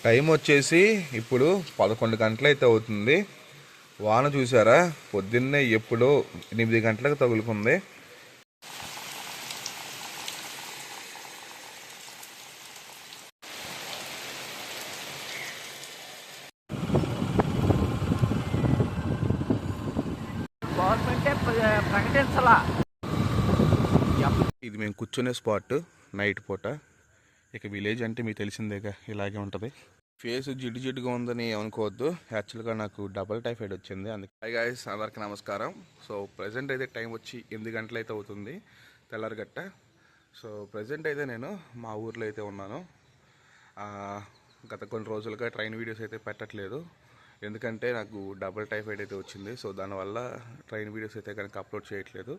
Time వచ్చేసి ఇప్పుడు 11 గంటలు అయితే అవుతుంది. వాన చూసారా, పొద్దున్నే ఎప్పుడో 8 గంటలకు తగులుకుంది. ఇది మేము కూర్చునే స్పాట్ నైట్ పూట. ఇక విలేజ్ అంటే మీకు తెలిసిందేగా, ఇలాగే ఉంటుంది. ఫేస్ జిడ్డు జిడ్డుగా ఉందని ఏమనుకోవద్దు, యాక్చువల్గా నాకు డబుల్ టైఫాయిడ్ వచ్చింది. అందుకే హై గైస్, అందరికి నమస్కారం. సో ప్రజెంట్ అయితే టైం వచ్చి 8 గంటలు అయితే అవుతుంది, తెల్లారగట్ట. సో ప్రజెంట్ అయితే నేను మా ఊర్లో అయితే ఉన్నాను. గత కొన్ని రోజులుగా ట్రైన్ వీడియోస్ అయితే పెట్టట్లేదు, ఎందుకంటే నాకు డబుల్ టైఫాయిడ్ అయితే వచ్చింది. సో దానివల్ల ట్రైన్ వీడియోస్ అయితే కనుక అప్లోడ్ చేయట్లేదు.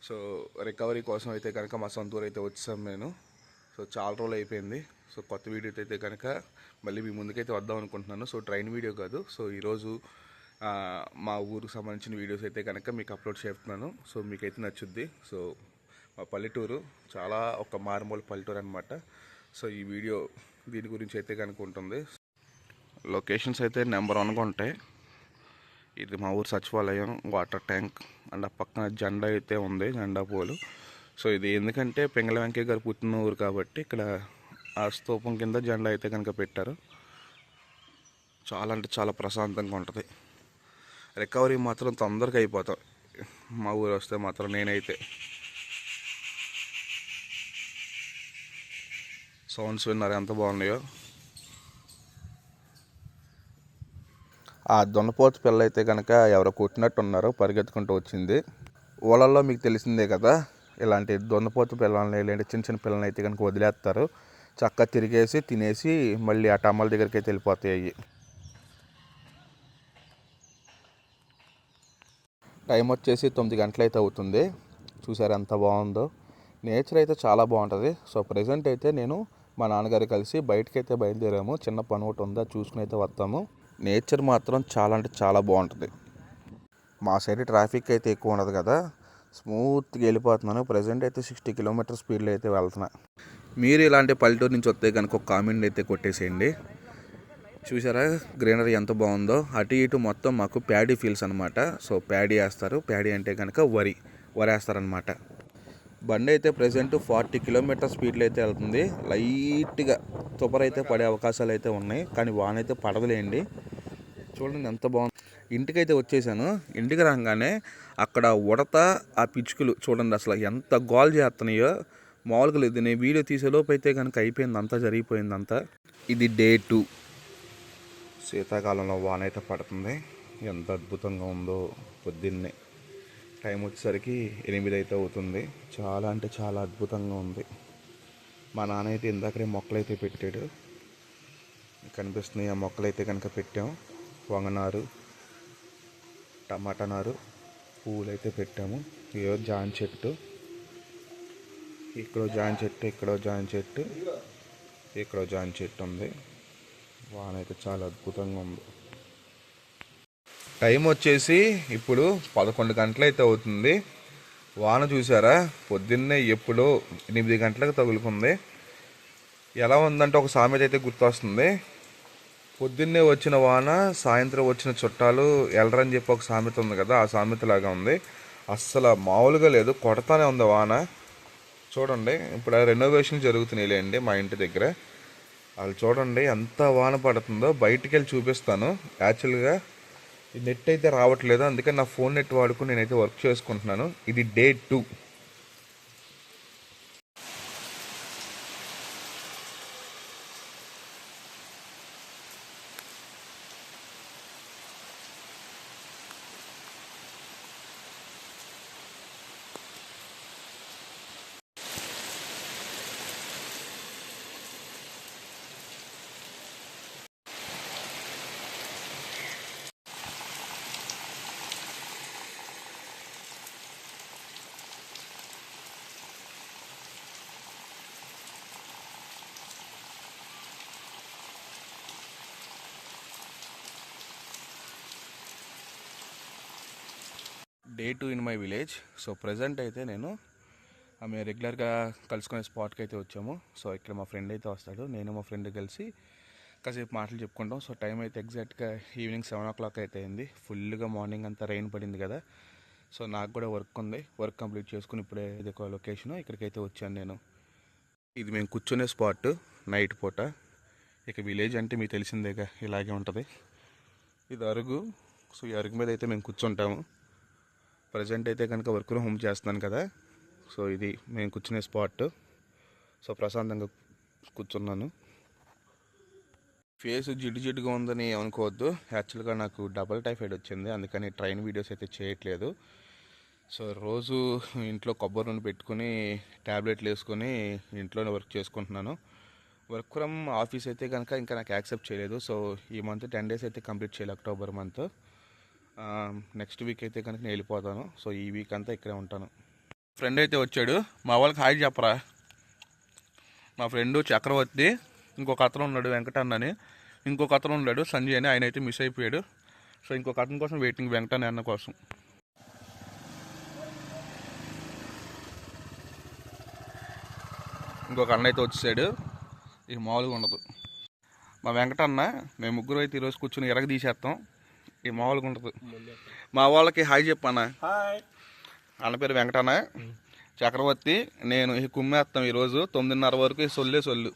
సో రికవరీ కోసం అయితే కనుక మా సొంత ఊరు అయితే వచ్చాం నేను. సో చాలా రోజులు అయిపోయింది. సో కొత్త వీడియో అయితే కనుక మళ్ళీ మీ ముందుకైతే వద్దాం అనుకుంటున్నాను. సో ట్రైన్ వీడియో కాదు, సో ఈరోజు మా ఊరికి సంబంధించిన వీడియోస్ అయితే కనుక మీకు అప్లోడ్ చేస్తున్నాను. సో మీకైతే నచ్చుద్ది. సో మా పల్లెటూరు చాలా ఒక మారుమూల పల్లెటూరు అనమాట. సో ఈ వీడియో దీని గురించి అయితే కనుక ఉంటుంది. లొకేషన్స్ అయితే నెంబర్ 1గా ఉంటాయి. ఇది మా ఊరు సచివాలయం, వాటర్ ట్యాంక్ అండ్ ఆ పక్కన జెండా అయితే ఉంది, జెండా పోలు. సో ఇది ఎందుకంటే పింగళ వెంకయ్య గారు పుట్టిన ఊరు కాబట్టి ఇక్కడ ఆ స్తూపం కింద జెండా అయితే కనుక పెట్టారు. చాలా అంటే చాలా ప్రశాంతంగా ఉంటుంది. రికవరీ మాత్రం తొందరగా అయిపోతాం మా ఊరు వస్తే మాత్రం. నేనైతే సౌండ్స్ విన్నారు ఎంత బాగున్నాయో. ఆ దున్నపోతు పిల్ల అయితే కనుక ఎవరో కొట్టినట్టు ఉన్నారు, పరిగెత్తుకుంటూ వచ్చింది. ఊళ్ళల్లో మీకు తెలిసిందే కదా, ఇలాంటి దున్నపోతు పిల్లల్ని ఇలాంటి చిన్న చిన్న పిల్లల్ని అయితే కనుక వదిలేస్తారు. చక్కగా తిరిగేసి తినేసి మళ్ళీ ఆ టమ్మల దగ్గరికి అయితే వెళ్ళిపోతాయి. టైం వచ్చేసి 9 గంటలు అయితే అవుతుంది. చూసారు ఎంత బాగుందో. నేచర్ అయితే చాలా బాగుంటుంది. సో ప్రజెంట్ అయితే నేను మా నాన్నగారు కలిసి బయటకు అయితే బయలుదేరాము. చిన్న పని ఒకటి ఉందా చూసుకుని అయితే వస్తాము. నేచర్ మాత్రం చాలా అంటే చాలా బాగుంటుంది. మా సైడ్ ట్రాఫిక్ అయితే ఎక్కువ ఉండదు కదా, స్మూత్గా వెళ్ళిపోతున్నాను. ప్రజెంట్ అయితే 60 కిలోమీటర్ స్పీడ్లో అయితే వెళ్తున్నా. మీరు ఇలాంటి పల్లెటూరు నుంచి వస్తే కనుక ఒక కామెంట్ అయితే కొట్టేసేయండి. చూసారా గ్రీనరీ ఎంత బాగుందో. అటు ఇటు మొత్తం మాకు ప్యాడీ ఫీల్డ్స్ అనమాట. సో ప్యాడీ వేస్తారు. ప్యాడీ అంటే కనుక వరి వేస్తారనమాట. బండి అయితే ప్రజెంట్ 40 కిలోమీటర్ స్పీడ్లో అయితే వెళ్తుంది. లైట్గా తుపర అయితే పడే అవకాశాలు అయితే ఉన్నాయి, కానీ వాన అయితే పడదులేండి. చూడండి ఎంత బాగుంది. ఇంటికైతే వచ్చేసాను. ఇంటికి రాగానే అక్కడ ఉడత ఆ పిచ్చుకలు చూడండి అసలు ఎంత గోల్ చేస్తున్నాయో, మామూలుగా లేదు. నేను వీడియో తీసేలోపు అయితే కనుక అయిపోయింది, అంతా జరిగిపోయింది అంతా. ఇది డే 2. శీతాకాలంలో వాన అయితే పడుతుంది. ఎంత అద్భుతంగా ఉందో. పొద్దున్నే టైం వచ్చేసరికి 8 అయితే అవుతుంది. చాలా అంటే చాలా అద్భుతంగా ఉంది. మా నాన్న అయితే ఇందాకనే మొక్కలైతే పెట్టాడు, కనిపిస్తున్నాయి. ఆ మొక్కలైతే కనుక పెట్టాం. వంగనారు, టమాటా నారు, పువ్వులు అయితే పెట్టాము. ఏదో జాన్ చెట్టు, ఇక్కడో జాన్ చెట్టు, ఇక్కడో జాన్ చెట్టు, ఇక్కడో జాన్ చెట్టు ఉంది. వాన అయితే చాలా అద్భుతంగా ఉంది. టైం వచ్చేసి ఇప్పుడు 11 గంటలు అయితే అవుతుంది. వాన చూసారా, పొద్దున్నే ఎప్పుడో 8 గంటలకు తగులుకుంది. ఎలా ఉందంటే ఒక సామెత అయితే గుర్తొస్తుంది. పొద్దున్నే వచ్చిన వాన సాయంత్రం వచ్చిన చుట్టాలు ఎలరని చెప్పి ఒక సామెత ఉంది కదా, ఆ సామెత లాగా ఉంది. అస్సలు మామూలుగా లేదు, కొడతానే ఉంది వాన. చూడండి ఇప్పుడు రెనోవేషన్ జరుగుతున్నాయిలేండి మా ఇంటి దగ్గర. వాళ్ళు చూడండి ఎంత వాన పడుతుందో. బయటికి వెళ్ళి చూపిస్తాను. యాక్చువల్గా ఈ నెట్ అయితే రావట్లేదు, అందుకని నా ఫోన్ నెట్ వాడుకుని నేనైతే వర్క్ చేసుకుంటున్నాను. ఇది day 2. Day 2 in my village. So present అయితే నేను మేము రెగ్యులర్గా కలుసుకునే స్పాట్కి అయితే వచ్చాము. సో ఇక్కడ మా ఫ్రెండ్ అయితే వస్తాడు, నేను మా ఫ్రెండ్ కలిసి కాసేపు మాటలు చెప్పుకుంటాం. సో టైం అయితే ఎగ్జాక్ట్గా ఈవినింగ్ 7 o'clock అయితే అయింది. ఫుల్గా మార్నింగ్ అంతా రెయిన్ పడింది కదా. సో నాకు కూడా వర్క్ ఉంది. వర్క్ కంప్లీట్ చేసుకుని ఇప్పుడే ఇది ఒక లొకేషన్, ఇక్కడికైతే వచ్చాను నేను. ఇది మేము కూర్చునే స్పాట్ నైట్ పూట. ఇక విలేజ్ అంటే మీకు తెలిసిందేగా, ఇలాగే ఉంటుంది. ఇది అరుగు. సో ఈ అరుగు మీద అయితే మేము కూర్చుంటాము. ప్రజెంట్ అయితే కనుక వర్క్ ఫ్రమ్ హోమ్ చేస్తున్నాను కదా. సో ఇది మేము కూర్చునే స్పాట్. సో ప్రశాంతంగా కూర్చున్నాను. ఫేస్ జిడ్డుగా ఉందని అనుకోవద్దు. యాక్చువల్గా నాకు డబల్ టైఫాయిడ్ వచ్చింది, అందుకని ట్రైన్ వీడియోస్ అయితే చేయట్లేదు. సో రోజు ఇంట్లో కొబ్బరి నూనె పెట్టుకుని ట్యాబ్లెట్లు వేసుకొని ఇంట్లోనే వర్క్ చేసుకుంటున్నాను. వర్క్ ఫ్రమ్ ఆఫీస్ అయితే కనుక ఇంకా నాకు యాక్సెప్ట్ చేయలేదు. సో ఈ మంత్ 10 days అయితే కంప్లీట్ చేయాలి, అక్టోబర్ మంత్. నెక్స్ట్ వీక్ అయితే కనుక నేను వెళ్ళిపోతాను. సో ఈ వీక్ అంతా ఇక్కడే ఉంటాను. ఫ్రెండ్ అయితే వచ్చాడు. మా వాళ్ళకి హాయ్ చెప్పరా. మా ఫ్రెండు చక్రవర్తి, ఇంకొక అతను ఉన్నాడు వెంకటన్న అని, ఇంకొక అతను ఉన్నాడు సంజయ్ అని, ఆయన అయితే మిస్ అయిపోయాడు. సో ఇంకొక అతని కోసం వెయిటింగ్, వెంకటన్న అన్న కోసం. ఇంకొక అన్న అయితే వచ్చేసాడు. ఇక మామూలుగా ఉండదు. మా వెంకటన్న మేము ముగ్గురు అయితే ఈరోజు కూర్చొని ఎరగ తీసేస్తాం. ఇక మామూలుగా ఉండదు. మా వాళ్ళకి హాయ్ చెప్పన్నా. అన్న పేరు వెంకటన్న, చక్రవర్తి, నేను ఈ కుమ్మేస్తాం ఈరోజు 9:30 వరకు. సొల్లే సొల్లు.